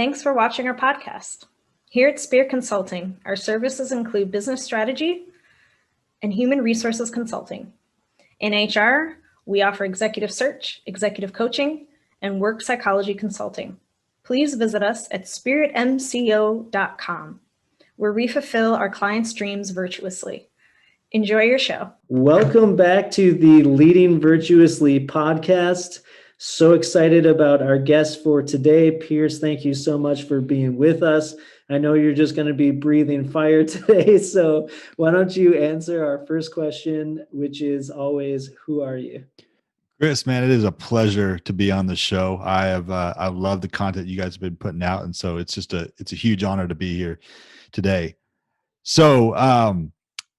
Thanks for watching our podcast. Here at Spear Consulting, our services include business strategy and human resources consulting. In HR, we offer executive search, executive coaching, and work psychology consulting. Please visit us at spiritmco.com, where we fulfill our clients' dreams virtuously. Enjoy your show. Welcome back to the Leading Virtuously podcast. So excited about our guest for today. Pierce, thank you so much for being with us. I know you're just going to be breathing fire today. So why don't you answer our first question, which is always, who are you? Chris, man, it is a pleasure to be on the show. I love the content you guys have been putting out. And so it's a huge honor to be here today. So,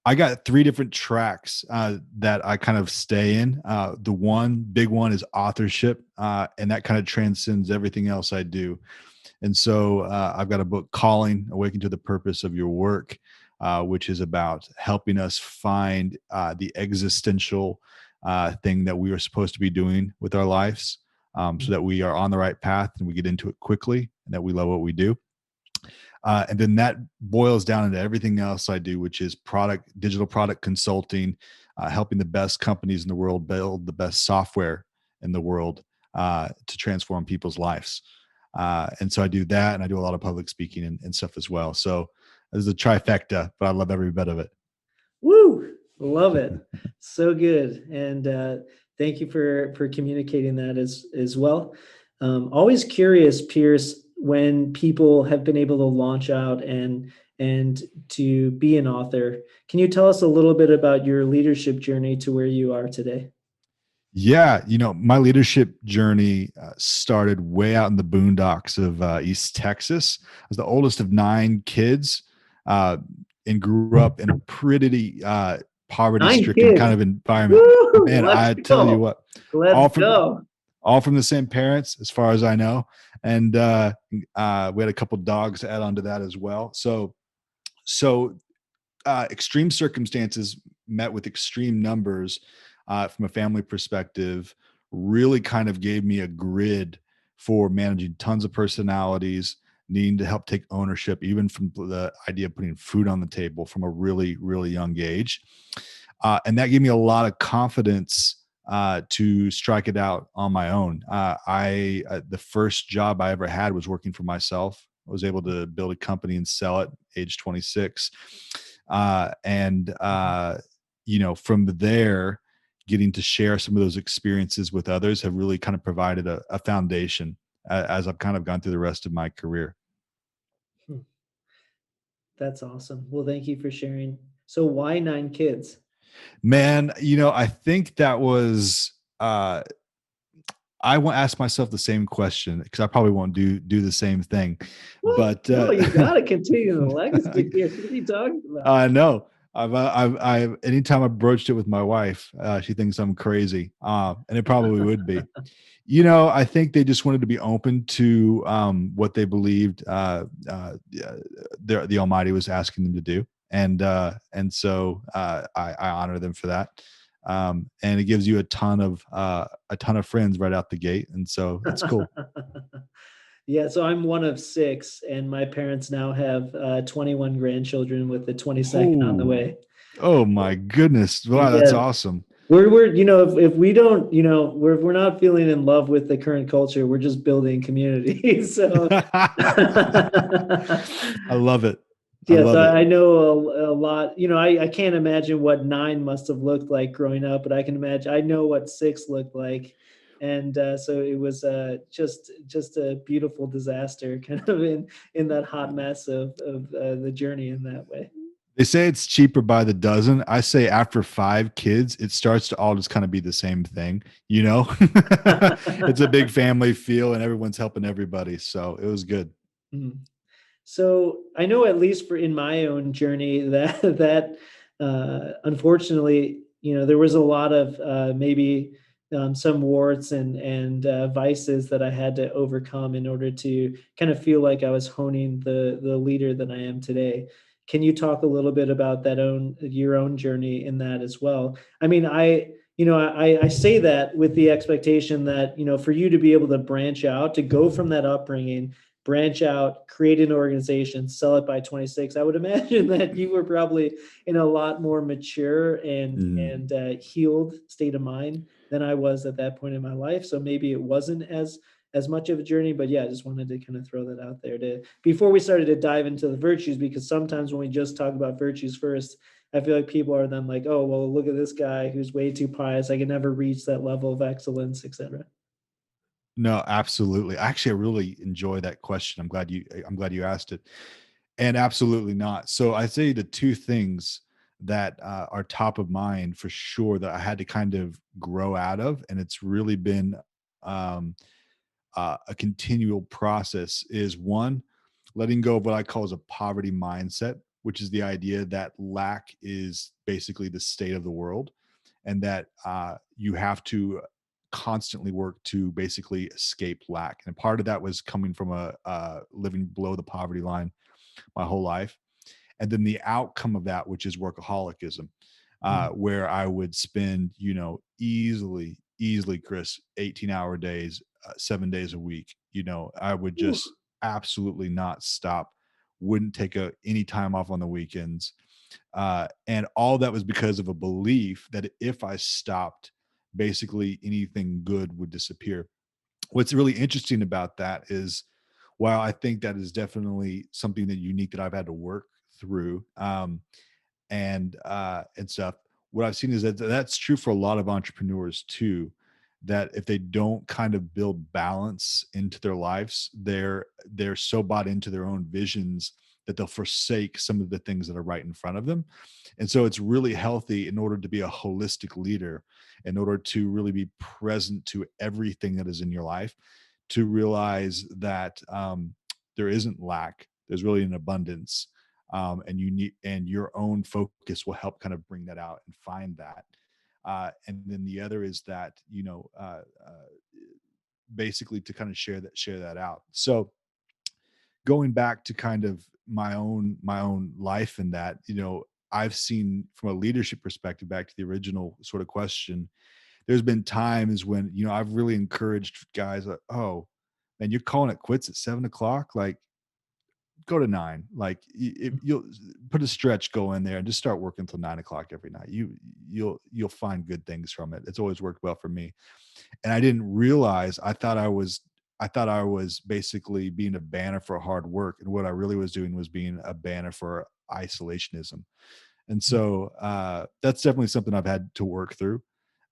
I got three different tracks that I kind of stay in. The one big one is authorship, and that kind of transcends everything else I do. And so I've got a book, Calling, Awaken to the Purpose of Your Work, which is about helping us find the existential thing that we are supposed to be doing with our lives, so that we are on the right path and we get into it quickly and that we love what we do. And then that boils down into everything else I do, which is digital product consulting, helping the best companies in the world build the best software in the world to transform people's lives. And so I do that, and I do a lot of public speaking and stuff as well. So there's a trifecta, but I love every bit of it. Woo! Love it. So good. And thank you for communicating that as well. Always curious, Pierce, when people have been able to launch out and to be an author. Can you tell us a little bit about your leadership journey to where you are today? Yeah, my leadership journey started way out in the boondocks of East Texas. I was the oldest of 9 kids and grew up in a pretty poverty-stricken kind of environment. Woo, Man, I tell you what, all from the same parents, as far as I know. And we had a couple dogs to add on to that as well. So extreme circumstances met with extreme numbers from a family perspective really kind of gave me a grid for managing tons of personalities, needing to help take ownership, even from the idea of putting food on the table from a really, really young age. And that gave me a lot of confidence to strike it out on my own. The first job I ever had was working for myself. I was able to build a company and sell it age 26. From there, getting to share some of those experiences with others have really kind of provided a foundation as I've kind of gone through the rest of my career. That's awesome. Well, thank you for sharing. So why 9 kids? Man, I think that was, I won't ask myself the same question because I probably won't do the same thing. What? But no, you got to continue the legacy here. What are you talking about? I know. I've anytime I broached it with my wife, she thinks I'm crazy, and it probably would be. I think they just wanted to be open to what they believed the Almighty was asking them to do. And so I honor them for that. And it gives you a ton of friends right out the gate. And so it's cool. Yeah. So I'm one of 6, and my parents now have 21 grandchildren with the 22nd on the way. Oh my goodness. Wow. Yeah. That's awesome. We're if we don't, if we're not feeling in love with the current culture, we're just building community. So I love it. Yes, I know a lot. I can't imagine what 9 must have looked like growing up, but I can imagine. I know what 6 looked like, and so it was just a beautiful disaster, kind of in that hot mess of the journey in that way. They say it's cheaper by the dozen. I say after 5 kids, it starts to all just kind of be the same thing. It's a big family feel, and everyone's helping everybody. So it was good. Mm-hmm. So I know, at least in my own journey, that unfortunately, there was a lot of maybe some warts and vices that I had to overcome in order to kind of feel like I was honing the leader that I am today. Can you talk a little bit about your own journey in that as well? I mean, I say that with the expectation that, for you to be able to branch out, to go from that upbringing branch out, create an organization, sell it by 26. I would imagine that you were probably in a lot more mature and healed state of mind than I was at that point in my life. So maybe it wasn't as much of a journey, but yeah, I just wanted to kind of throw that out there before we started to dive into the virtues, because sometimes when we just talk about virtues first, I feel like people are then like, oh, well, look at this guy who's way too pious. I can never reach that level of excellence, etc. No, absolutely. Actually, I really enjoy that question. I'm glad you asked it. And absolutely not. So I say the two things that are top of mind for sure that I had to kind of grow out of, and it's really been um, a continual process. Is one, letting go of what I call as a poverty mindset, which is the idea that lack is basically the state of the world, and that you have to constantly work to basically escape lack. And part of that was coming from a living below the poverty line my whole life. And then the outcome of that, which is workaholism, where I would spend, easily, Chris, 18-hour days, 7 days a week. I would Ooh. just absolutely not stop, wouldn't take any time off on the weekends. And all that was because of a belief that if I stopped, basically anything good would disappear. What's really interesting about that is, while I think that is definitely something that unique that I've had to work through, and stuff, what I've seen is that that's true for a lot of entrepreneurs too. That if they don't kind of build balance into their lives, they're so bought into their own visions that they'll forsake some of the things that are right in front of them. And so it's really healthy, in order to be a holistic leader, in order to really be present to everything that is in your life, to realize that there isn't lack, there's really an abundance. And your own focus will help kind of bring that out and find that. And then the other is that, basically to kind of share that out. So going back to kind of my own life, and that, I've seen from a leadership perspective, back to the original sort of question, there's been times when, I've really encouraged guys like, oh man, you're calling it quits at 7 o'clock, like go to 9. Like if you'll put a stretch goal in there and just start working till 9 o'clock every night. You'll find good things from it. It's always worked well for me. And I didn't realize, I thought I was basically being a banner for hard work. And what I really was doing was being a banner for isolationism. And so that's definitely something I've had to work through.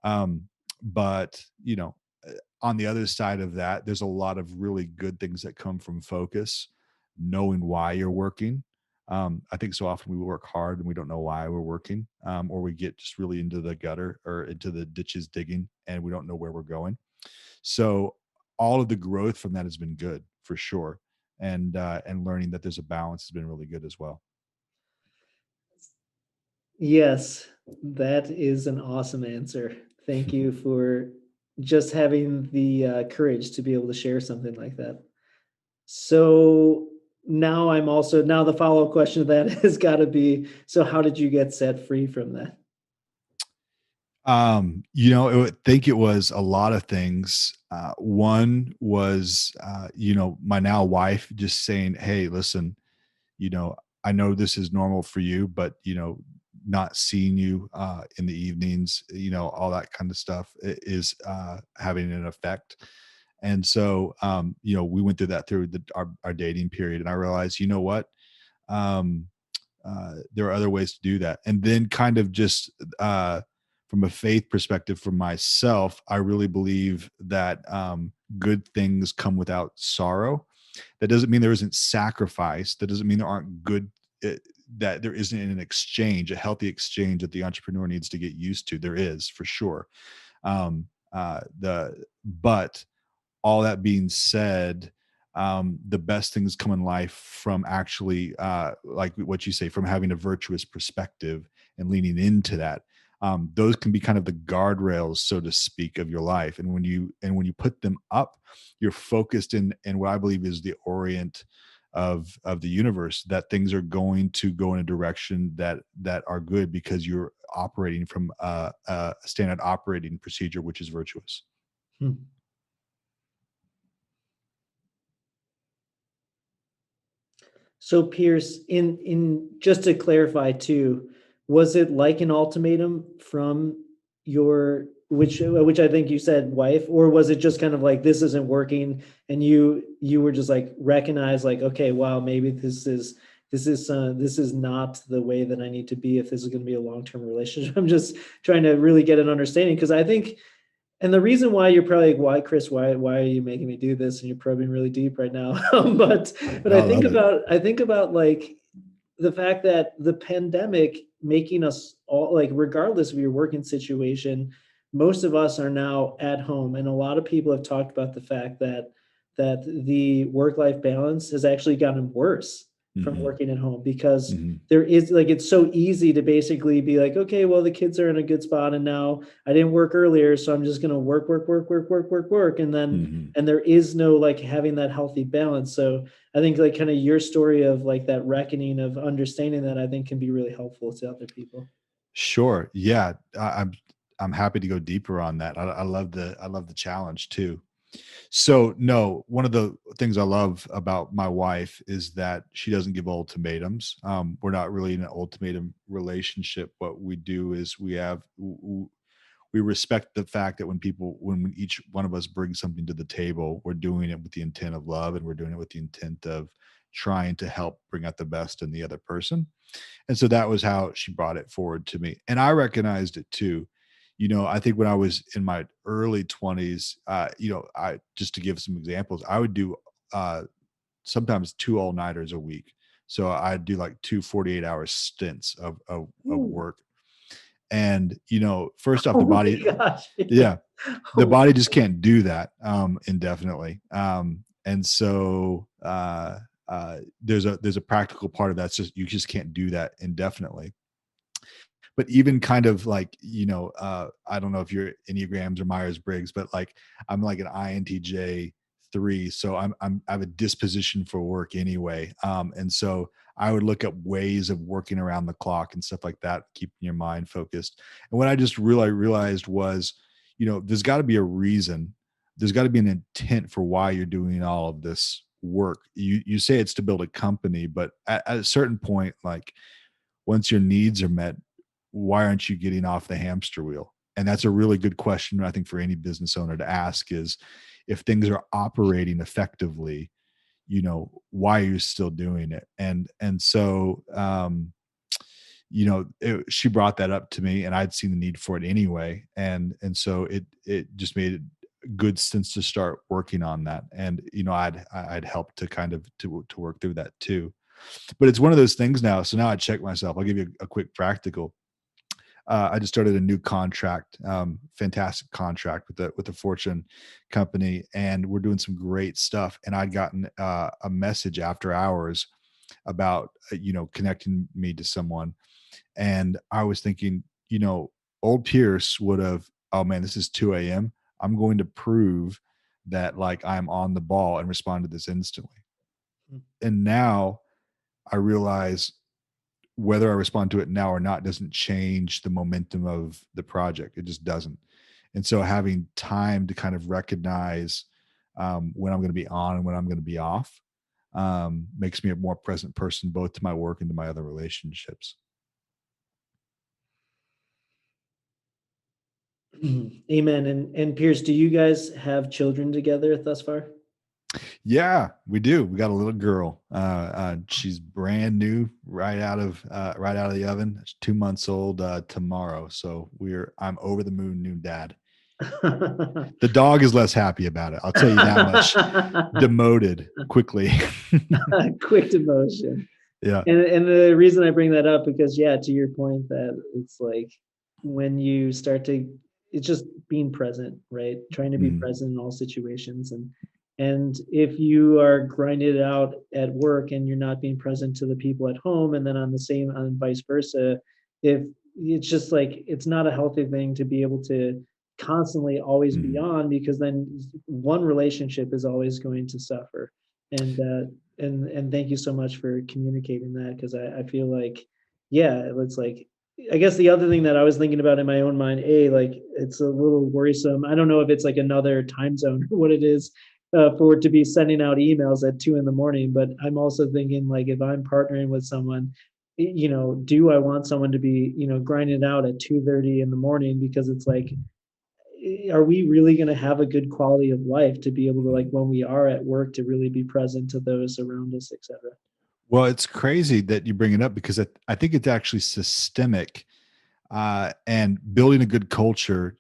But on the other side of that, there's a lot of really good things that come from focus, knowing why you're working. I think so often we work hard and we don't know why we're working, or we get just really into the gutter or into the ditches digging, and we don't know where we're going. So all of the growth from that has been good for sure. And learning that there's a balance has been really good as well. Yes, that is an awesome answer. Thank you for just having the courage to be able to share something like that. So now the follow-up question to that has got to be, so how did you get set free from that? Think it was a lot of things. One was, my now wife just saying, hey, listen, you know, I know this is normal for you, but, not seeing you in the evenings, all that kind of stuff is having an effect. And so, we went through that through our dating period, and I realized, you know what? Um, there are other ways to do that. And then kind of just from a faith perspective for myself, I really believe that good things come without sorrow. That doesn't mean there isn't sacrifice. That doesn't mean there aren't good, uh, that there isn't an exchange, a healthy exchange that the entrepreneur needs to get used to. There is, for sure. But all that being said, the best things come in life from actually, like what you say, from having a virtuous perspective and leaning into that. Those can be kind of the guardrails, so to speak, of your life. And when you put them up, you're focused in what I believe is the orient of the universe, that things are going to go in a direction that are good, because you're operating from a standard operating procedure, which is virtuous. Hmm. So Pierce, in just to clarify too, was it like an ultimatum from your which I think you said wife, or was it just kind of like this isn't working and you were just like recognize like, okay, wow, maybe this is not the way that I need to be if this is going to be a long-term relationship. I'm just trying to really get an understanding because I think and the reason why you're probably like, why, Chris, why are you making me do this? And you're probing really deep right now. But I love it. I think about like the fact that the pandemic making us all like, regardless of your working situation, most of us are now at home. And a lot of people have talked about the fact that the work-life balance has actually gotten worse from Mhm. working at home because Mhm. there is like it's so easy to basically be like, okay, well, the kids are in a good spot and now I didn't work earlier, so I'm just gonna work, and then Mhm. and there is no like having that healthy balance. So I think like kind of your story of like that reckoning of understanding that I think can be really helpful to other people. Sure. Yeah. I'm happy to go deeper on that. I love the challenge too. So no, one of the things I love about my wife is that she doesn't give ultimatums. We're not really in an ultimatum relationship. What we do is we respect the fact that when each one of us brings something to the table, we're doing it with the intent of love, and we're doing it with the intent of trying to help bring out the best in the other person. And so that was how she brought it forward to me. And I recognized it too. I think when I was in my early 20s, I just to give some examples, I would do uh, sometimes two all-nighters a week. So I'd do like 2 48-hour stints of Ooh. work. And, first off, the Oh my body, gosh. Yeah. yeah, the Oh, body just can't do that indefinitely. And so there's a practical part of that. It's just you just can't do that indefinitely. But even kind of like I don't know if you're Enneagrams or Myers-Briggs, but like I'm like an INTJ 3, so I have a disposition for work anyway. And so I would look up ways of working around the clock and stuff like that, keeping your mind focused. And what I just really realized was, there's got to be a reason, there's got to be an intent for why you're doing all of this work. You say it's to build a company, but at a certain point, like once your needs are met, why aren't you getting off the hamster wheel? And that's a really good question, I think, for any business owner to ask is, if things are operating effectively, why are you still doing it? And so she brought that up to me, and I'd seen the need for it anyway, and so it just made it good sense to start working on that. And I'd help to kind of to work through that too. But it's one of those things now. So now I check myself. I'll give you a quick practical. I just started a new contract, fantastic contract with a Fortune company, and we're doing some great stuff. And I'd gotten a message after hours about connecting me to someone, and I was thinking, old Pierce would have, oh man, this is 2 a.m. I'm going to prove that like I'm on the ball and respond to this instantly. And now I realize whether I respond to it now or not doesn't change the momentum of the project. It just doesn't. And so having time to kind of recognize when I'm going to be on and when I'm going to be off makes me a more present person, both to my work and to my other relationships. amen. And Pierce, do you guys have children together thus far? Yeah, we do. We got a little girl. She's brand new, right out of the oven. She's 2 months old tomorrow. So I'm over the moon, new dad. The dog is less happy about it. I'll tell you that much. Demoted quickly. Quick demotion. Yeah. And the reason I bring that up because yeah, to your point that it's like when you start to it's just being present, right? Trying to be Mhm. present in all situations and if you are grinding it out at work and you're not being present to the people at home and then on the same on vice versa, if it's just like it's not a healthy thing to be able to constantly always be Mhm. on because then one relationship is always going to suffer. And thank you so much for communicating that because I feel like yeah it's like I guess the other thing that I was thinking about in my own mind, like it's a little worrisome. I don't know if it's like another time zone or what it is, for to be sending out emails at 2 a.m. But I'm also thinking, like, if I'm partnering with someone, do I want someone to be, grinding it out at 2:30 in the morning? Because it's like, are we really going to have a good quality of life to be able to, like, when we are at work, to really be present to those around us, etc.? Well, it's crazy that you bring it up because I think it's actually systemic, and building a good culture,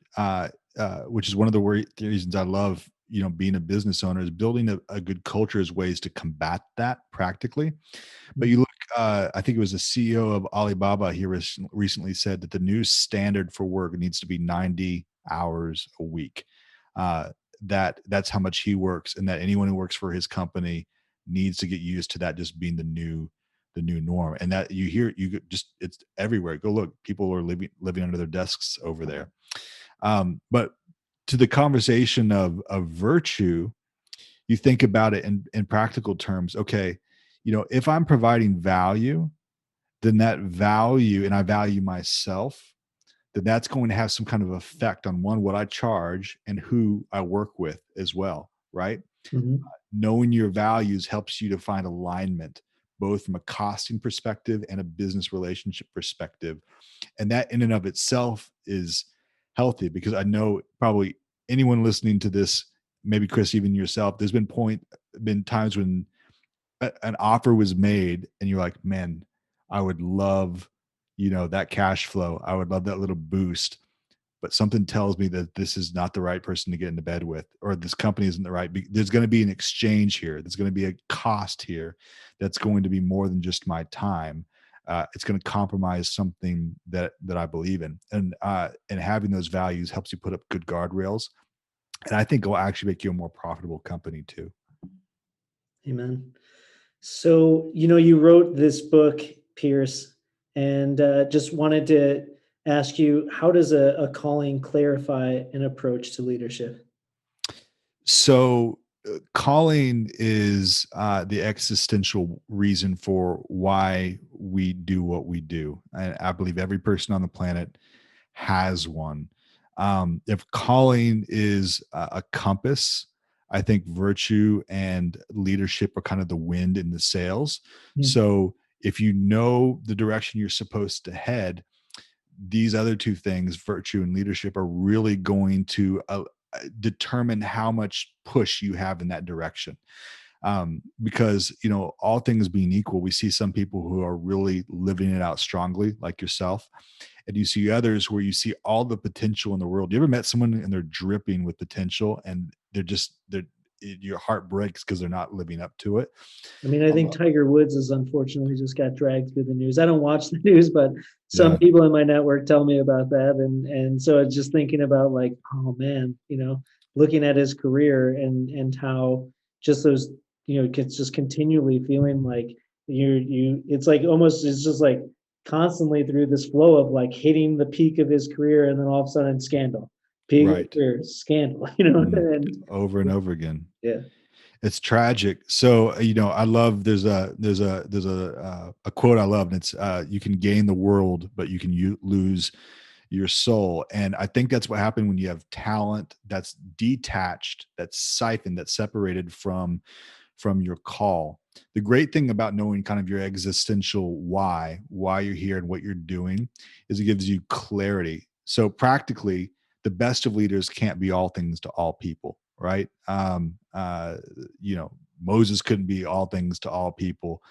which is one of the reasons I love, being a business owner, is building a good culture is ways to combat that practically. But you look, I think it was the CEO of Alibaba. He recently said that the new standard for work needs to be 90 hours a week. That's how much he works, and that anyone who works for his company needs to get used to that just being the new norm. And that it's everywhere. Go look, people are living under their desks over there. But to the conversation of virtue, you think about it in practical terms. Okay, if I'm providing value, then that value, and I value myself, then that's going to have some kind of effect on what I charge and who I work with as well, right? Mm-hmm. Knowing your values helps you to find alignment, both from a costing perspective and a business relationship perspective. And that in and of itself is healthy, because I know probably anyone listening to this, maybe Chris, even yourself, there's been times when an offer was made and you're like, man, I would love, that cash flow. I would love that little boost. But something tells me that this is not the right person to get into bed with, or this company isn't the right. There's going to be an exchange here. There's going to be a cost here that's going to be more than just my time. It's going to compromise something that I believe in, and having those values helps you put up good guardrails, and I think it will actually make you a more profitable company too. Amen. So, you wrote this book, Pierce, and just wanted to ask you, how does a calling clarify an approach to leadership? So, calling is the existential reason for why we do what we do. And I believe every person on the planet has one. If calling is a compass, I think virtue and leadership are kind of the wind in the sails. Mm. So if you know the direction you're supposed to head, these other two things, virtue and leadership, are really going to determine how much push you have in that direction. Because, all things being equal, we see some people who are really living it out strongly, like yourself. And you see others where you see all the potential in the world. You ever met someone and they're dripping with potential and your heart breaks because they're not living up to it? I mean, I think Tiger Woods has unfortunately just got dragged through the news. I don't watch the news, but some people in my network tell me about that. And so it's just thinking about, like, oh man, looking at his career and how just those, it's just continually feeling like it's like almost, it's just like constantly through this flow of like hitting the peak of his career and then all of a sudden scandal, peak of his career, scandal, and over and over again. Yeah. It's tragic. So, I love, there's a quote I love, and it's, you can gain the world, but you can lose your soul. And I think that's what happened when you have talent that's detached, that's siphoned, that's separated from your call. The great thing about knowing kind of your existential why you're here and what you're doing is it gives you clarity. So practically, the best of leaders can't be all things to all people, right? Moses couldn't be all things to all people.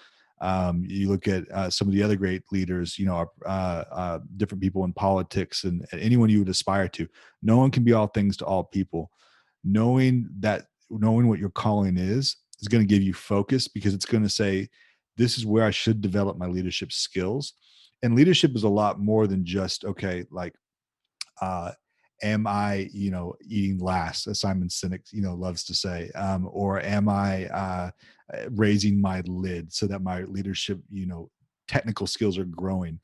You look at some of the other great leaders, different people in politics and anyone you would aspire to. No one can be all things to all people. Knowing what your calling is going to give you focus, because it's going to say, this is where I should develop my leadership skills. And leadership is a lot more than just, okay, like, am I, eating last, as Simon Sinek, loves to say, or am I raising my lid so that my leadership, technical skills are growing.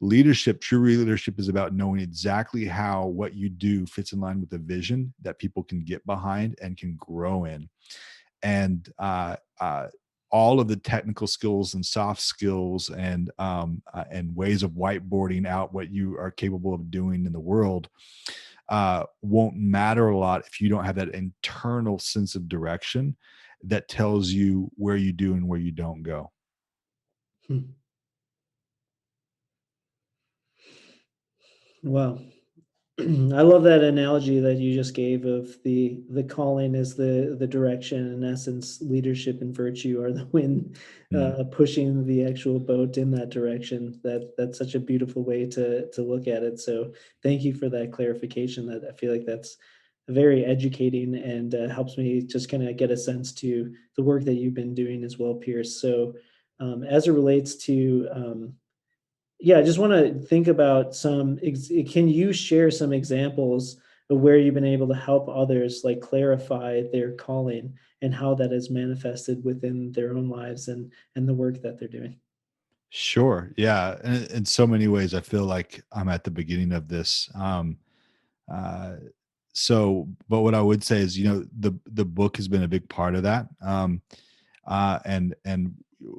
True leadership is about knowing exactly how what you do fits in line with the vision that people can get behind and can grow in. And all of the technical skills and soft skills and ways of whiteboarding out what you are capable of doing in the world won't matter a lot if you don't have that internal sense of direction that tells you where you do and where you don't go. Hmm. Wow. I love that analogy that you just gave of the calling is the direction. In essence, leadership and virtue are the wind Mm. pushing the actual boat in that direction. That's such a beautiful way to look at it. So thank you for that clarification. That I feel like that's very educating and helps me just kind of get a sense to the work that you've been doing as well, Pierce. So as it relates to yeah, I just want to think about can you share some examples of where you've been able to help others like clarify their calling and how that is manifested within their own lives and the work that they're doing? Sure. Yeah. And in so many ways, I feel like I'm at the beginning of this. Uh, but what I would say is, the book has been a big part of that. And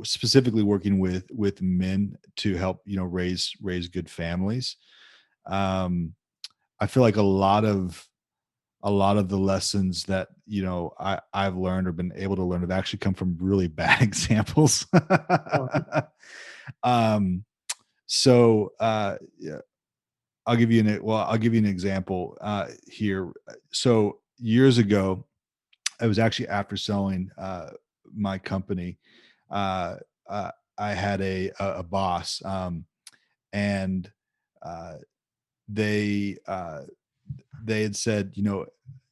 specifically working with men to help, raise good families. Um, I feel like a lot of the lessons that I've learned or been able to learn have actually come from really bad examples. Oh, um, yeah, I'll give you an example here. So years ago, I was actually after selling my company. Uh, uh, I had a boss, and uh, they they had said,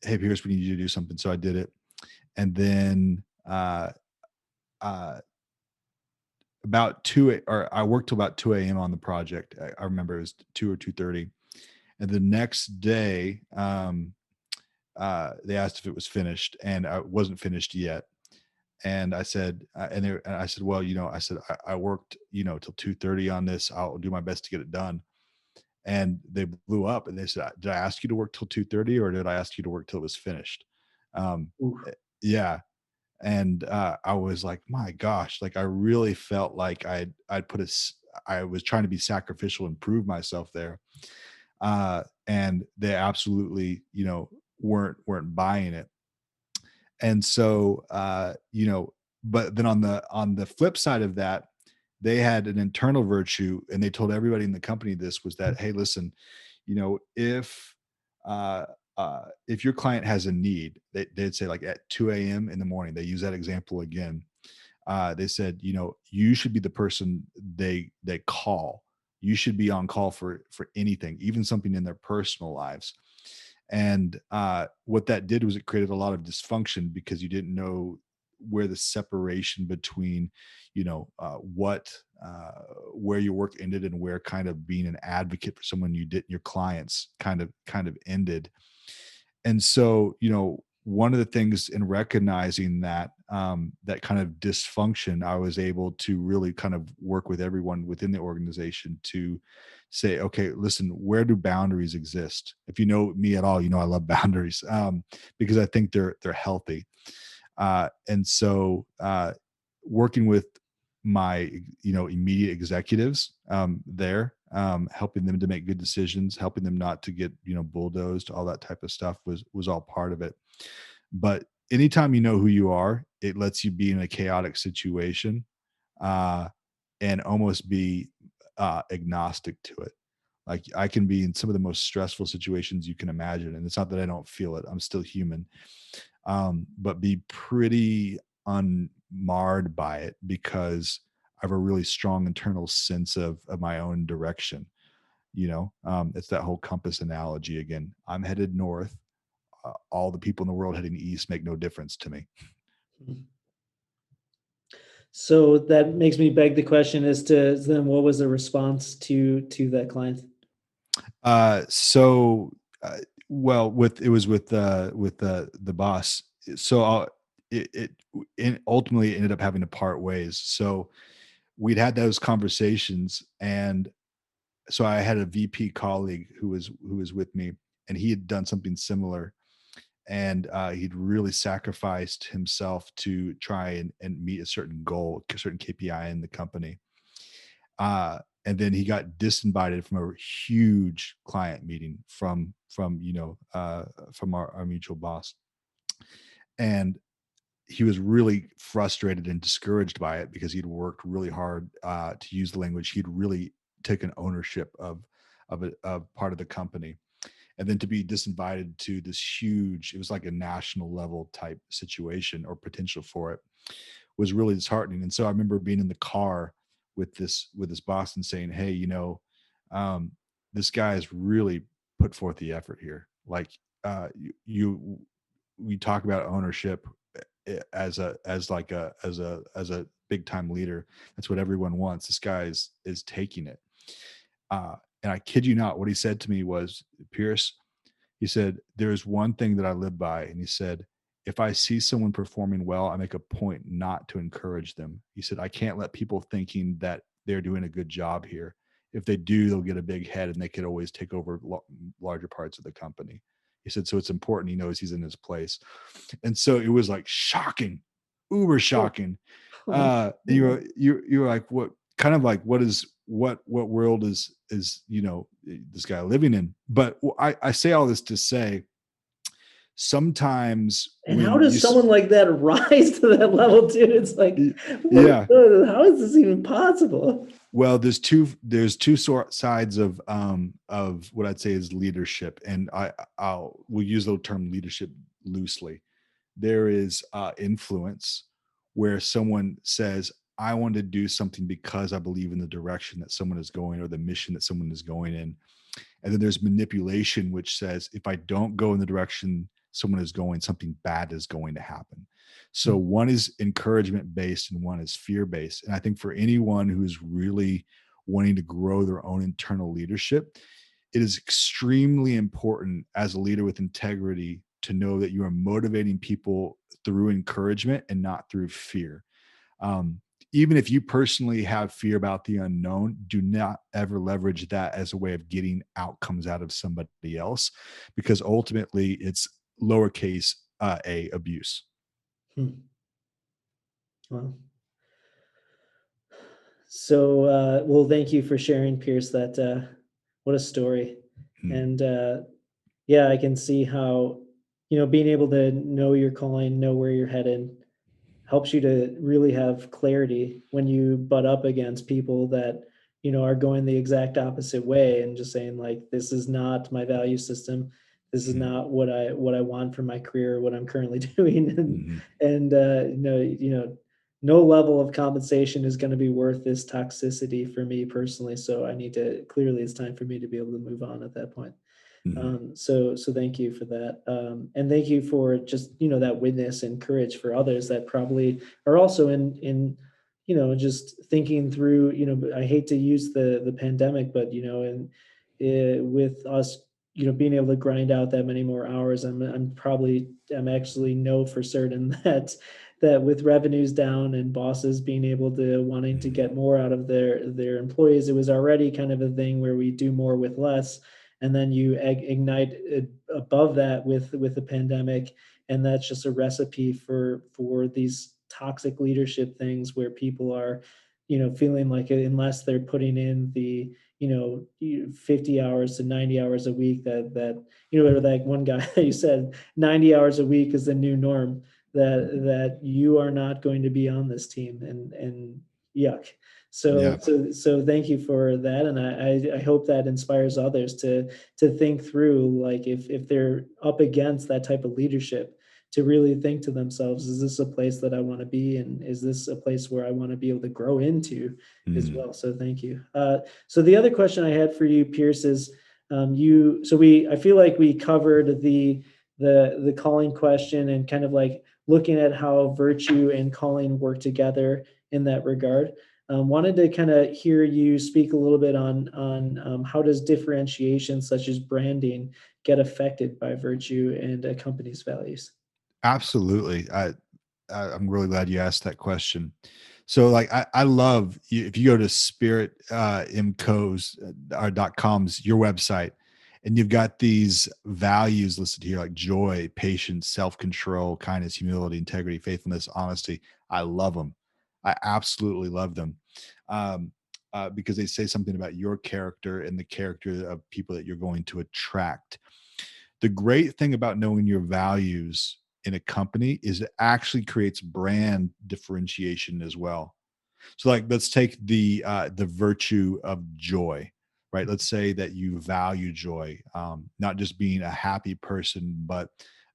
hey, Pierce, we need you to do something. So I did it, and then uh, about or I worked till about 2 a.m. on the project. I remember it was 2 or 2:30, and the next day, they asked if it was finished, and I wasn't finished yet. And I said, and I said, well, I worked, till 2:30 on this. I'll do my best to get it done. And they blew up, and they said, did I ask you to work till 2:30, or did I ask you to work till it was finished? Um, oof. yeah. And I was like, my gosh, like I really felt like I was trying to be sacrificial and prove myself there. And they absolutely, weren't buying it. And so, but then on the flip side of that, they had an internal virtue, and they told everybody in the company this was that, hey, listen, if uh, if your client has a need, they'd say like at 2 a.m. in the morning, they use that example again. They said, you should be the person they call. You should be on call for anything, even something in their personal lives. And what that did was it created a lot of dysfunction because you didn't know where the separation between, what where your work ended and where kind of being an advocate for someone you did your clients kind of ended. And so, one of the things in recognizing that kind of dysfunction, I was able to really kind of work with everyone within the organization to say, okay, listen, where do boundaries exist? If you know me at all, I love boundaries, because I think they're healthy. And so, working with my immediate executives there, helping them to make good decisions, helping them not to get bulldozed, all that type of stuff was all part of it. But anytime you know who you are, it lets you be in a chaotic situation, uh, and almost be agnostic to it. Like I can be in some of the most stressful situations you can imagine, and it's not that I don't feel it. I'm still human, but be pretty unmarred by it because I have a really strong internal sense of my own direction. It's that whole compass analogy again. I'm headed north. All the people in the world heading east make no difference to me. So that makes me beg the question as to then what was the response to that client? So, well, with it was with the boss. So it ultimately ended up having to part ways. So we'd had those conversations, and so I had a VP colleague who was with me, and he had done something similar, and he'd really sacrificed himself to try and meet a certain goal, a certain KPI in the company. And then he got disinvited from a huge client meeting from our mutual boss. And he was really frustrated and discouraged by it because he'd worked really hard to use the language. He'd really taken ownership of part of the company. And then to be disinvited to this huge, it was like a national level type situation or potential for it, was really disheartening. And so I remember being in the car with this boss and saying, hey, um, this guy has really put forth the effort here. Like we talk about ownership as a big time leader. That's what everyone wants. This guy is taking it. And I kid you not, what he said to me was, Pierce, he said, there's one thing that I live by. And he said, if I see someone performing well, I make a point not to encourage them. He said, I can't let people thinking that they're doing a good job here. If they do, they'll get a big head and they could always take over larger parts of the company. He said, so it's important he knows he's in his place. And so it was like shocking, uber shocking. You were like, what kind of like, what world is this guy living in? But I say all this to say, sometimes and how does someone like that rise to that level, dude? It's like, yeah, how is this even possible? Well, there's two sides of what I'd say is leadership, and we'll use the term leadership loosely. There is influence, where someone says, I want to do something because I believe in the direction that someone is going or the mission that someone is going in. And then there's manipulation, which says, if I don't go in the direction someone is going, something bad is going to happen. So one is encouragement based and one is fear based. And I think for anyone who's really wanting to grow their own internal leadership, it is extremely important as a leader with integrity to know that you are motivating people through encouragement and not through fear. Even if you personally have fear about the unknown, do not ever leverage that as a way of getting outcomes out of somebody else, because ultimately it's lowercase a abuse. Well, so well, thank you for sharing, Pierce. That what a story. And yeah, I can see how being able to know your calling, know where you're headed, helps you to really have clarity when you butt up against people that are going the exact opposite way and just saying, like, this is not my value system, this is not what I want for my career, what I'm currently doing. And no level of compensation is going to be worth this toxicity for me personally, so I need to, clearly it's time for me to be able to move on at that point. So thank you for that. And thank you for just, that witness and courage for others that probably are also in just thinking through, I hate to use the pandemic, but, and with us, being able to grind out that many more hours, I'm actually know for certain that with revenues down and bosses being able to wanting to get more out of their employees, it was already kind of a thing where we do more with less. And then you ignite above that with the pandemic, and that's just a recipe for these toxic leadership things where people are, feeling like unless they're putting in the 50 hours to 90 hours a week, that like one guy that you said 90 hours a week is the new norm, that you are not going to be on this team, and yuck. So thank you for that, and I hope that inspires others to think through, like, if they're up against that type of leadership, to really think to themselves, is this a place that I want to be, and is this a place where I want to be able to grow into as well? So thank you. So the other question I had for you, Pierce, is I feel like we covered the calling question and kind of like looking at how virtue and calling work together in that regard. Wanted to kind of hear you speak a little bit on how does differentiation such as branding get affected by virtue and a company's values? Absolutely. I'm really glad you asked that question. So like, I love if you go to spiritmcos.com's, your website, and you've got these values listed here, like joy, patience, self-control, kindness, humility, integrity, faithfulness, honesty. I love them. I absolutely love them. because they say something about your character and the character of people that you're going to attract. The great thing about knowing your values in a company is it actually creates brand differentiation as well. So like, let's take the virtue of joy, right? Let's say that you value joy, not just being a happy person, but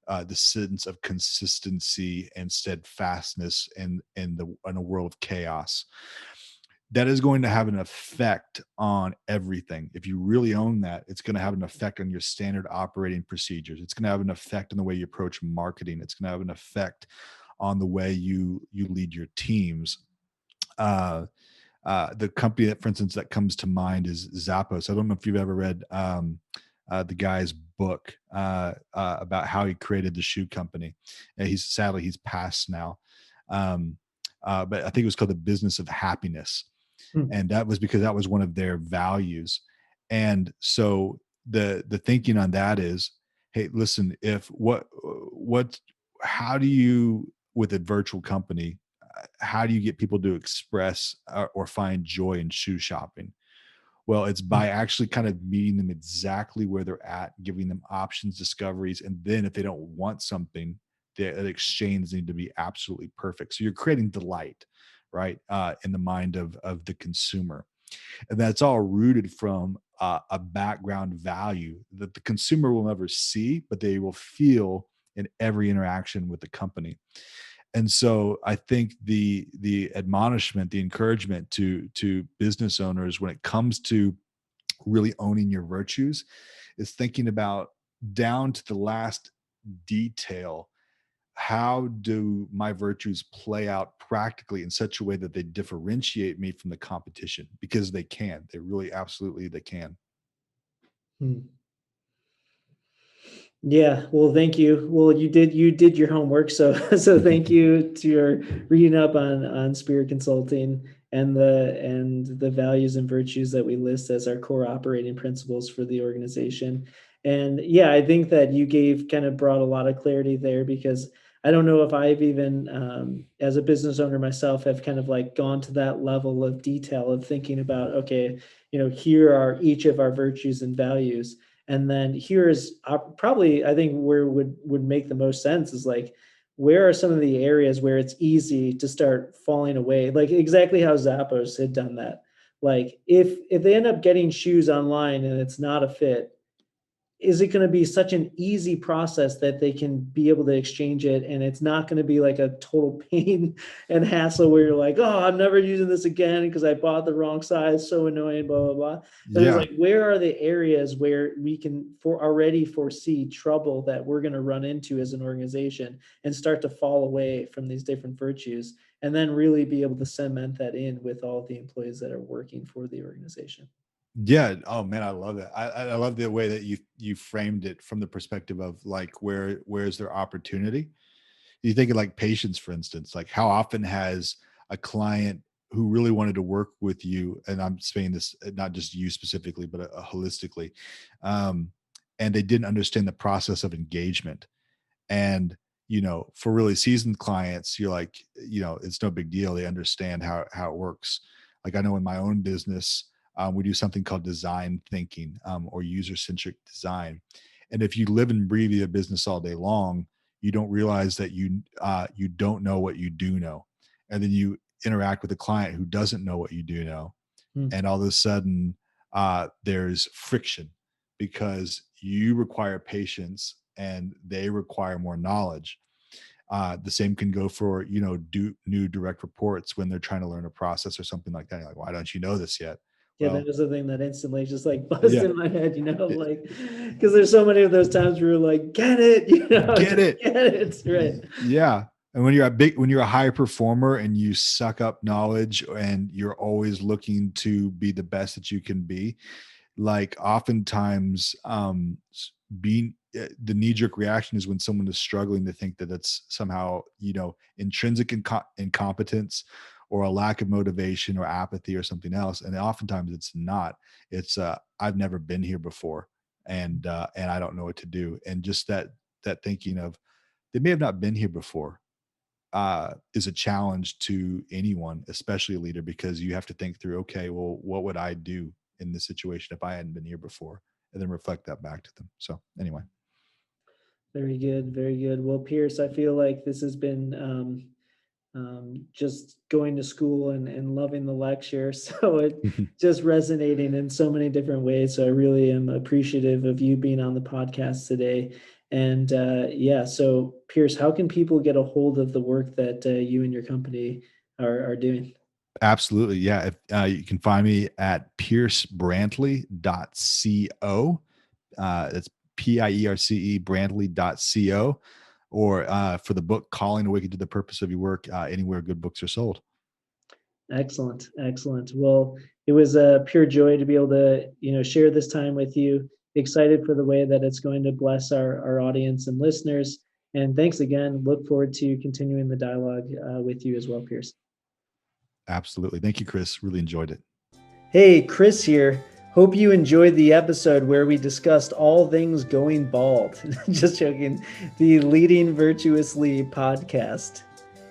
the sense of consistency and steadfastness in a world of chaos. That is going to have an effect on everything. If you really own that, it's going to have an effect on your standard operating procedures. It's going to have an effect on the way you approach marketing. It's going to have an effect on the way you lead your teams. The company that, for instance, that comes to mind is Zappos. I don't know if you've ever read the guy's book about how he created the shoe company. And he's passed now, but I think it was called The Business of Happiness, and that was because that was one of their values. And so the thinking on that is, hey, listen, if what how do you, with a virtual company, how do you get people to express or find joy in shoe shopping? Well, it's by actually kind of meeting them exactly where they're at, giving them options, discoveries, and then if they don't want something, the exchange need to be absolutely perfect. So you're creating delight, right, in the mind of the consumer, and that's all rooted from a background value that the consumer will never see, but they will feel in every interaction with the company. And so I think the admonishment, the encouragement to business owners when it comes to really owning your virtues is thinking about, down to the last detail, how do my virtues play out practically in such a way that they differentiate me from the competition? Because they really absolutely they can. Hmm. Yeah, well, thank you. Well, you did your homework, so so thank you to your reading up on Spirit Consulting and the values and virtues that we list as our core operating principles for the organization. And yeah, I think that you kind of brought a lot of clarity there, because I don't know if I've even, as a business owner myself, have kind of like gone to that level of detail of thinking about, okay, here are each of our virtues and values. And then here's probably, I think, where would make the most sense is like, where are some of the areas where it's easy to start falling away? Like exactly how Zappos had done that. Like if they end up getting shoes online and it's not a fit, is it going to be such an easy process that they can be able to exchange it, and it's not going to be like a total pain and hassle where you're like, oh, I'm never using this again because I bought the wrong size, so annoying, blah blah blah. But it's Yeah. like, where are the areas where we can already foresee trouble that we're going to run into as an organization and start to fall away from these different virtues, and then really be able to cement that in with all the employees that are working for the organization. Yeah. Oh man, I love it. I love the way that you framed it from the perspective of like, where's their opportunity. You think of like patience, for instance. Like, how often has a client who really wanted to work with you, and I'm saying this not just you specifically, but holistically, um, and they didn't understand the process of engagement. And for really seasoned clients, you're like, it's no big deal. They understand how it works. Like, I know in my own business, we do something called design thinking, or user centric design. And if you live and breathe a business all day long, you don't realize that you don't know what you do know, and then you interact with a client who doesn't know what you do know, Hmm. and all of a sudden there's friction because you require patience and they require more knowledge. The same can go for new direct reports when they're trying to learn a process or something like that. You're like, why don't you know this yet? Yeah, that Well, was the thing that instantly just like buzzed yeah, in my head, like, because there's so many of those times where you're like, get it, get just it. get it, right? Yeah. And when you're a high performer and you suck up knowledge and you're always looking to be the best that you can be, like oftentimes being the knee-jerk reaction is when someone is struggling to think that it's somehow intrinsic incompetence or a lack of motivation or apathy or something else, and oftentimes it's not. It's I've never been here before, and I don't know what to do. And just that thinking of, they may have not been here before, is a challenge to anyone, especially a leader, because you have to think through, okay, well, what would I do in this situation if I hadn't been here before, and then reflect that back to them. So anyway. Very good. Very good. Well, Pierce, I feel like this has been just going to school and loving the lecture. So it just resonating in so many different ways. So I really am appreciative of you being on the podcast today. And yeah, so Pierce, how can people get a hold of the work that you and your company are doing? Absolutely. Yeah. If, you can find me at piercebrantley.co. That's PIERCE Brantley.co, or for the book Calling Awaken to the Purpose of Your Work, anywhere good books are sold. Excellent. Excellent. Well, it was a pure joy to be able to, share this time with you. Excited for the way that it's going to bless our audience and listeners. And thanks again. Look forward to continuing the dialogue with you as well, Pierce. Absolutely. Thank you, Chris. Really enjoyed it. Hey, Chris here. Hope you enjoyed the episode where we discussed all things going bald. Just joking. The Leading Virtuously podcast.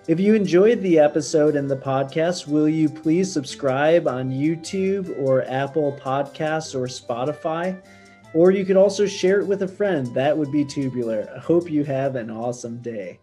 If you enjoyed the episode and the podcast, will you please subscribe on YouTube or Apple Podcasts or Spotify? Or you could also share it with a friend. That would be tubular. I hope you have an awesome day.